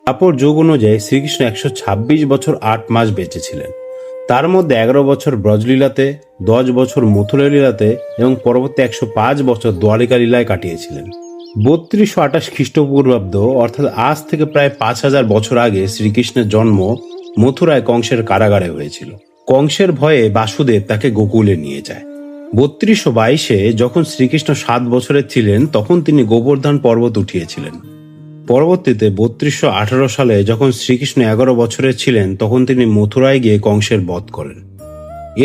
তারপর যোগ অনুযায়ী শ্রীকৃষ্ণ 126 বছর 8 মাস বেঁচেছিলেন। তার মধ্যে 11 বছর ব্রজলীলাতে, 10 বছর মথুরা লীলাতে এবং পরবর্তী 105 বছর দ্বারিকা লীলায় কাটিয়েছিলেন। 3228 খ্রিস্টপূর্বাব্দ অর্থাৎ আজ থেকে প্রায় 5000 বছর আগে শ্রীকৃষ্ণের জন্ম মথুরায় কংসের কারাগারে হয়েছিল। কংসের ভয়ে বাসুদেব তাকে গোকুলে নিয়ে যায়। 3222-এ যখন শ্রীকৃষ্ণ 7 বছরের ছিলেন তখন তিনি গোবর্ধন পর্বত উঠিয়েছিলেন। পরবর্তীতে 3218 সালে যখন শ্রীকৃষ্ণ 11 বছরের ছিলেন তখন তিনি মথুরায় গিয়ে কংসের বধ করেন।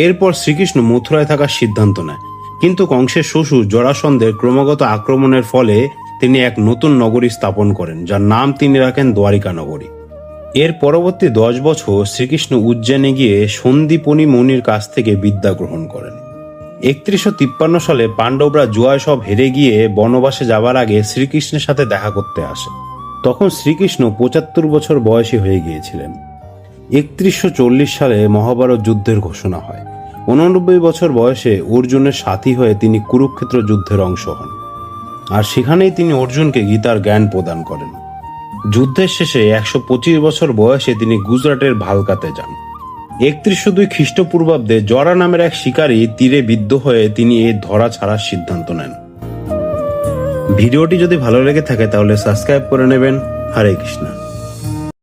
এরপর শ্রীকৃষ্ণ মথুরায় থাকার সিদ্ধান্ত নেয়, কিন্তু কংসের শ্বশুর জরাসন্ধের ক্রমাগত আক্রমণের ফলে তিনি এক নতুন নগরী স্থাপন করেন, যার নাম তিনি রাখেন দ্বারিকা নগরী। এর পরবর্তী 10 বছর শ্রীকৃষ্ণ উজ্জয়নে গিয়ে সন্দীপনী মুনির কাছ থেকে বিদ্যা গ্রহণ করেন। 3153 সালে পাণ্ডবরা জুয়ায় সব হেরে গিয়ে বনবাসে যাবার আগে শ্রীকৃষ্ণের সাথে দেখা করতে আসে। তখন শ্রীকৃষ্ণ 75 বছর বয়সী হয়ে গিয়েছিলেন। 3140 সালে মহাভারত যুদ্ধের ঘোষণা হয়। 89 বছর বয়সে অর্জুনের সাথী হয়ে তিনি কুরুক্ষেত্র যুদ্ধের অংশ হন, আর সেখানেই তিনি অর্জুনকে গীতার জ্ঞান প্রদান করেন। যুদ্ধের শেষে 125 বছর বয়সে তিনি গুজরাটের ভালকাতে যান। 3102 খ্রিস্টপূর্বাব্দে জরা নামের এক শিকারী তীরে বিদ্ধ হয়ে তিনি এই ধরা ছাড়ার সিদ্ধান্ত নেন। ভিডিওটি যদি ভালো লেগে থাকে তাহলে সাবস্ক্রাইব করে নেবেন। হরে কৃষ্ণ।